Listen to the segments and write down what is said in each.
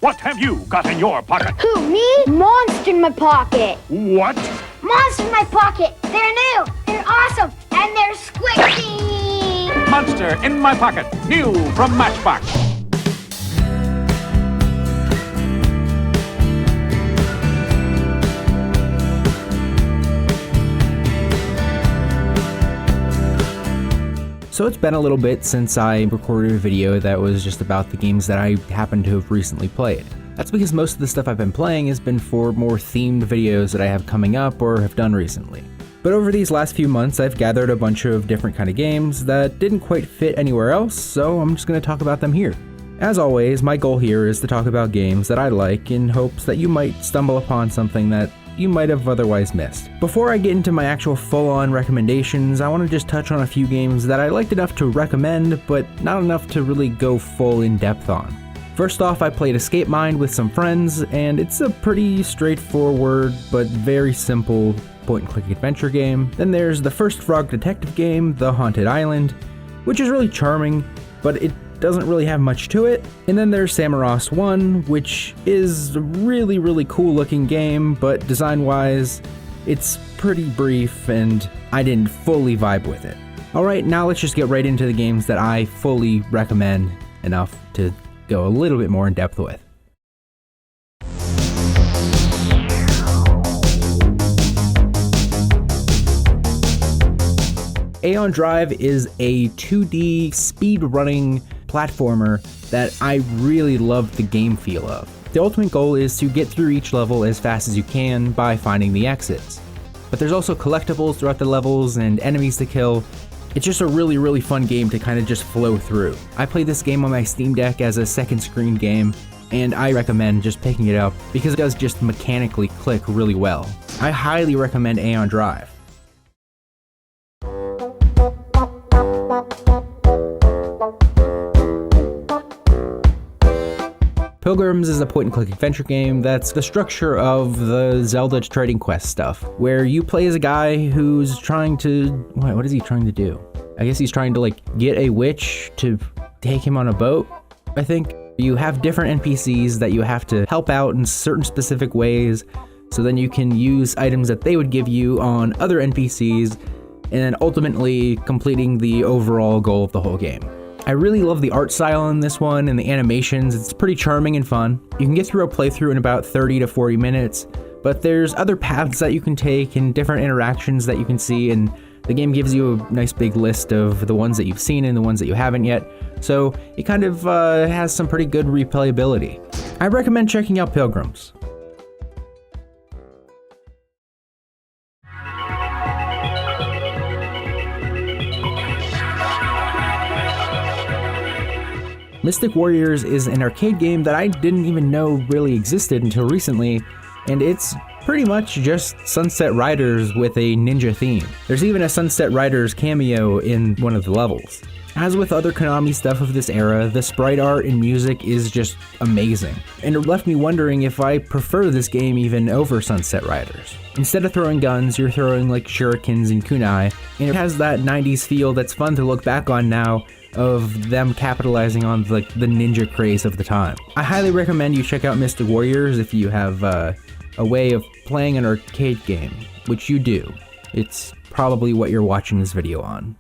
What have you got in your pocket? Who, me? Monster in my pocket. What? Monster in my pocket. They're new, they're awesome, and they're squishy. Monster in My Pocket, new from Matchbox. So it's been a little bit since I recorded a video that was just about the games that I happen to have recently played. That's because most of the stuff I've been playing has been for more themed videos that I have coming up or have done recently. But over these last few months, I've gathered a bunch of different kind of games that didn't quite fit anywhere else, so I'm just going to talk about them here. As always, my goal here is to talk about games that I like in hopes that you might stumble upon something that you might have otherwise missed. Before I get into my actual full-on recommendations, I want to just touch on a few games that I liked enough to recommend, but not enough to really go full in-depth on. First off, I played Escape Mind with some friends, and it's a pretty straightforward but very simple point-and-click adventure game. Then there's the first Frog Detective game, The Haunted Island, which is really charming, but it doesn't really have much to it. And then there's Samorost 1, which is a really cool looking game, but design-wise, it's pretty brief and I didn't fully vibe with it. Alright, now let's just get right into the games that I fully recommend enough to go a little bit more in depth with. Aeon Drive is a 2D speed-running platformer that I really love the game feel of. The ultimate goal is to get through each level as fast as you can by finding the exits. But there's also collectibles throughout the levels and enemies to kill. It's just a really fun game to kind of just flow through. I played this game on my Steam Deck as a second screen game, and I recommend just picking it up because it does just mechanically click really well. I highly recommend Aeon Drive. Pilgrims is a point-and-click adventure game that's the structure of the Zelda Trading Quest stuff, where you play as a guy who's trying to... What is he trying to do? I guess he's trying to, get a witch to take him on a boat, I think. You have different NPCs that you have to help out in certain specific ways, so then you can use items that they would give you on other NPCs, and then ultimately completing the overall goal of the whole game. I really love the art style in this one and the animations. It's pretty charming and fun. You can get through a playthrough in about 30 to 40 minutes, but there's other paths that you can take and different interactions that you can see, and the game gives you a nice big list of the ones that you've seen and the ones that you haven't yet, so it kind of has some pretty good replayability. I recommend checking out Pilgrims. Mystic Warriors is an arcade game that I didn't even know really existed until recently, and it's pretty much just Sunset Riders with a ninja theme. There's even a Sunset Riders cameo in one of the levels. As with other Konami stuff of this era, the sprite art and music is just amazing, and it left me wondering if I prefer this game even over Sunset Riders. Instead of throwing guns, you're throwing shurikens and kunai, and it has that 90s feel that's fun to look back on now, of them capitalizing on the ninja craze of the time. I highly recommend you check out Mystic Warriors if you have a way of playing an arcade game, which you do. It's probably what you're watching this video on.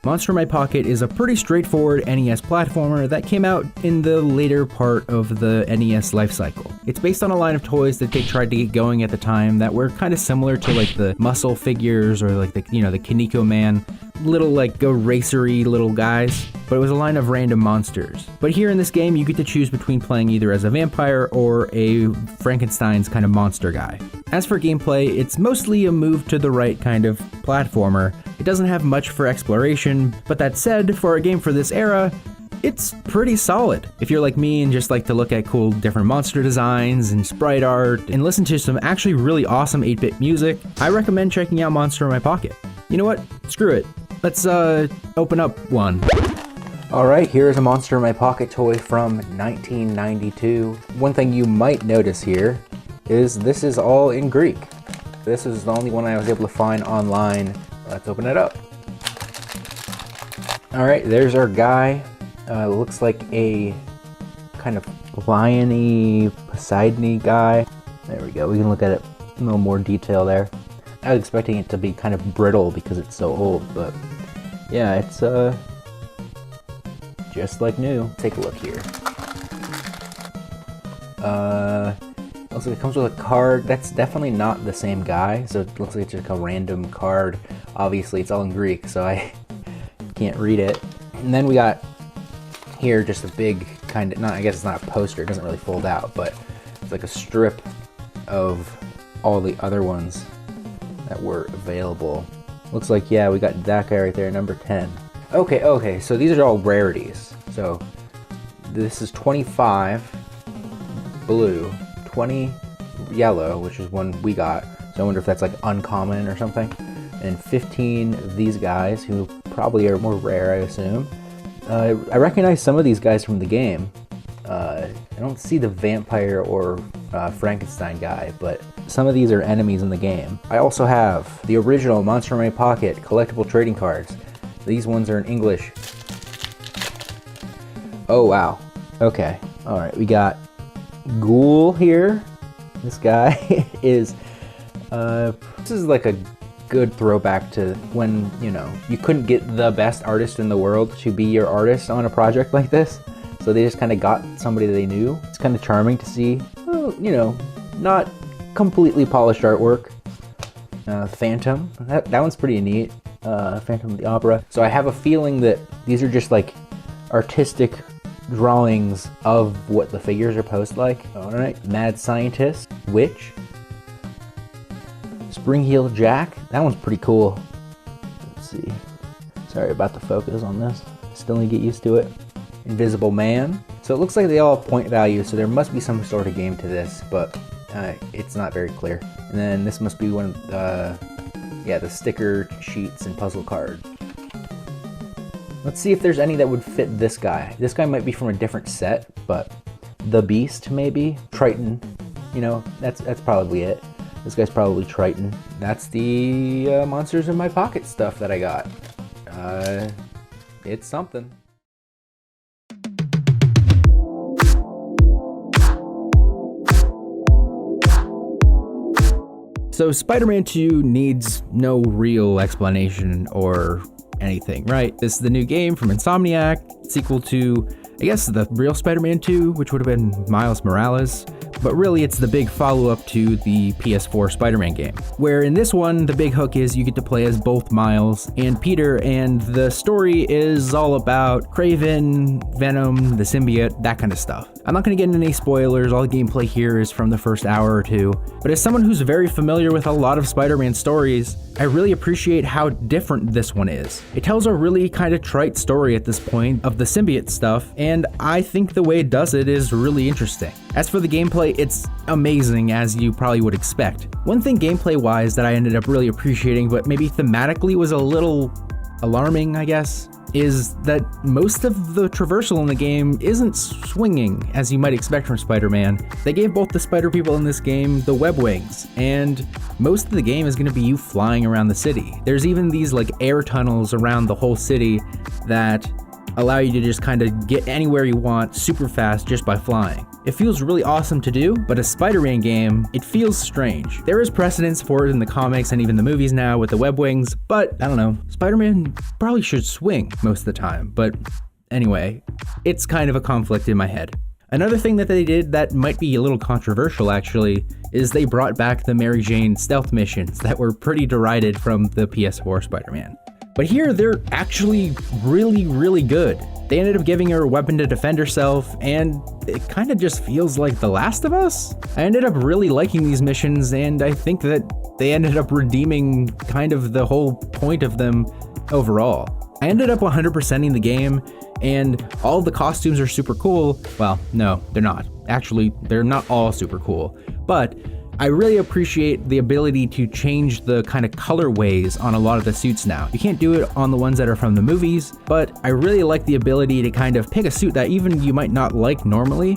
Monster in My Pocket is a pretty straightforward NES platformer that came out in the later part of the NES lifecycle. It's based on a line of toys that they tried to get going at the time that were kind of similar to the muscle figures or the Kaneko Man, little go racery little guys, but it was a line of random monsters. But here in this game, you get to choose between playing either as a vampire or a Frankenstein's kind of monster guy. As for gameplay, it's mostly a move to the right kind of platformer. It doesn't have much for exploration, but that said, for a game for this era, it's pretty solid. If you're like me and just like to look at cool different monster designs and sprite art and listen to some actually really awesome 8-bit music, I recommend checking out Monster in My Pocket. You know what? Screw it. Let's open up one. Alright, here's a Monster in My Pocket toy from 1992. One thing you might notice here is this is all in Greek. This is the only one I was able to find online Let's open it up. All right, there's our guy. Looks like a kind of lion-y, Poseidon-y guy. There we go. We can look at it in a little more detail there. I was expecting it to be kind of brittle because it's so old, but yeah, it's just like new. Take a look here. Looks like it comes with a card. That's definitely not the same guy, so it looks like it's just a random card. Obviously, it's all in Greek, so I can't read it. And then we got here just a big kind of, I guess it's not a poster, it doesn't really fold out, but it's like a strip of all the other ones that were available. Looks like, yeah, we got that guy right there, number 10. Okay, so these are all rarities. So this is 25 blue, 20 yellow, which is one we got. So I wonder if that's like uncommon or something. And 15 of these guys, who probably are more rare, I assume. I recognize some of these guys from the game. I don't see the vampire or Frankenstein guy, but some of these are enemies in the game. I also have the original Monster in My Pocket collectible trading cards. These ones are in English. Oh wow. Okay. All right. We got Ghoul here. This guy is. This is like a good throwback to when, you know, you couldn't get the best artist in the world to be your artist on a project like this. So they just kind of got somebody they knew. It's kind of charming to see, you know, not completely polished artwork. Phantom, that one's pretty neat. Phantom of the Opera. So I have a feeling that these are just like artistic drawings of what the figures are posed like. All right, Mad Scientist, Witch, Spring-Heeled Jack. That one's pretty cool. Let's see. Sorry about the focus on this. Still need to get used to it. Invisible Man. So it looks like they all have point value, so there must be some sort of game to this, but it's not very clear. And then this must be one of the sticker sheets and puzzle card. Let's see if there's any that would fit this guy. This guy might be from a different set, but the Beast maybe, Triton. You know, that's probably it. This guy's probably Triton. That's the Monsters in My Pocket stuff that I got. It's something. So Spider-Man 2 needs no real explanation or anything, right? This is the new game from Insomniac, sequel to, I guess, the real Spider-Man 2, which would have been Miles Morales. But really, it's the big follow-up to the PS4 Spider-Man game, where in this one, the big hook is you get to play as both Miles and Peter, and the story is all about Kraven, Venom, the symbiote, that kind of stuff. I'm not going to get into any spoilers, all the gameplay here is from the first hour or two, but as someone who's very familiar with a lot of Spider-Man stories, I really appreciate how different this one is. It tells a really kind of trite story at this point of the symbiote stuff, and I think the way it does it is really interesting. As for the gameplay, it's amazing, as you probably would expect. One thing gameplay-wise that I ended up really appreciating, but maybe thematically was a little alarming, I guess, is that most of the traversal in the game isn't swinging, as you might expect from Spider-Man. They gave both the Spider People in this game the web wings, and most of the game is going to be you flying around the city. There's even these like air tunnels around the whole city that allow you to just kind of get anywhere you want super fast just by flying. It feels really awesome to do, but a Spider-Man game, it feels strange. There is precedence for it in the comics and even the movies now with the web wings, but I don't know, Spider-Man probably should swing most of the time, but anyway, it's kind of a conflict in my head. Another thing that they did that might be a little controversial actually, is they brought back the Mary Jane stealth missions that were pretty derided from the PS4 Spider-Man. But here, they're actually really, really good. They ended up giving her a weapon to defend herself, and it kind of just feels like The Last of Us. I ended up really liking these missions, and I think that they ended up redeeming kind of the whole point of them overall. I ended up 100%ing the game, and all the costumes are super cool. Well, no, they're not. Actually, they're not all super cool, but I really appreciate the ability to change the kind of colorways on a lot of the suits now. You can't do it on the ones that are from the movies, but I really like the ability to kind of pick a suit that even you might not like normally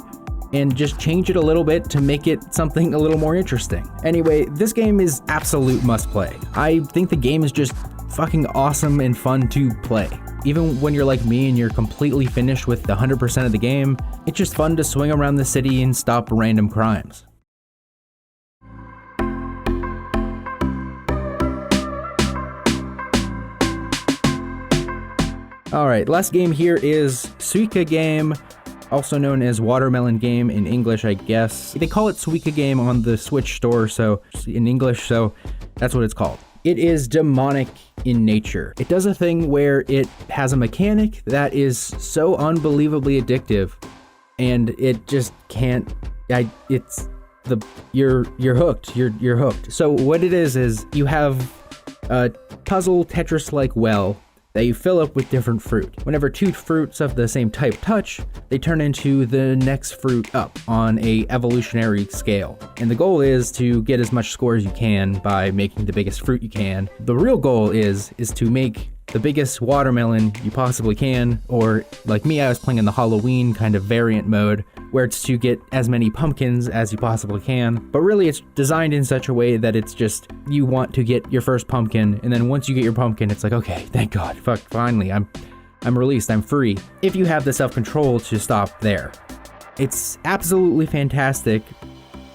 and just change it a little bit to make it something a little more interesting. Anyway, this game is absolute must play. I think the game is just fucking awesome and fun to play. Even when you're like me and you're completely finished with 100% of the game, it's just fun to swing around the city and stop random crimes. Alright, last game here is Suika Game, also known as Watermelon Game in English, I guess. They call it Suika Game on the Switch store, so in English, so that's what it's called. It is demonic in nature. It does a thing where it has a mechanic that is so unbelievably addictive, and it just can't. You're hooked. You're hooked. So what it is you have a puzzle Tetris-like well that you fill up with different fruit. Whenever two fruits of the same type touch, they turn into the next fruit up on a evolutionary scale. And the goal is to get as much score as you can by making the biggest fruit you can. The real goal is to make the biggest watermelon you possibly can, or like me, I was playing in the Halloween kind of variant mode, where it's to get as many pumpkins as you possibly can. But really it's designed in such a way that it's just, you want to get your first pumpkin, and then once you get your pumpkin, it's like, okay, thank God, fuck, finally, I'm released, I'm free. If you have the self-control to stop there. It's absolutely fantastic,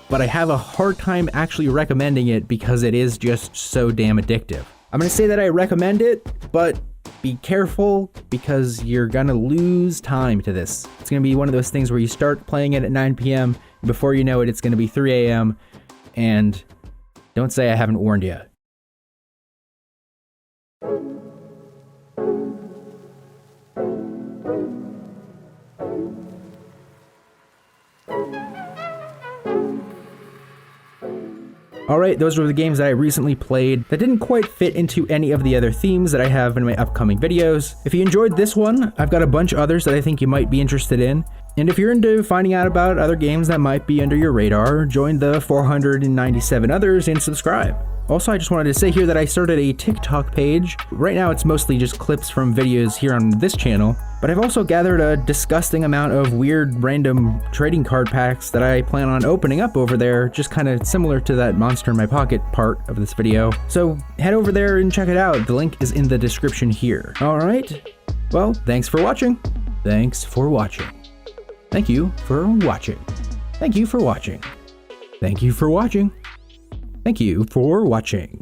but I have a hard time actually recommending it because it is just so damn addictive. I'm gonna say that I recommend it, but be careful because you're gonna lose time to this. It's gonna be one of those things where you start playing it at 9 p.m. and before you know it, it's gonna be 3 a.m. and don't say I haven't warned you. Alright, those were the games that I recently played that didn't quite fit into any of the other themes that I have in my upcoming videos. If you enjoyed this one, I've got a bunch of others that I think you might be interested in. And if you're into finding out about other games that might be under your radar, join the 497 others and subscribe. Also, I just wanted to say here that I started a TikTok page. Right now it's mostly just clips from videos here on this channel, but I've also gathered a disgusting amount of weird random trading card packs that I plan on opening up over there, just kind of similar to that Monster in My Pocket part of this video. So head over there and check it out. The link is in the description here. Alright, well, thanks for watching. Thanks for watching. Thank you for watching. Thank you for watching. Thank you for watching. Thank you for watching.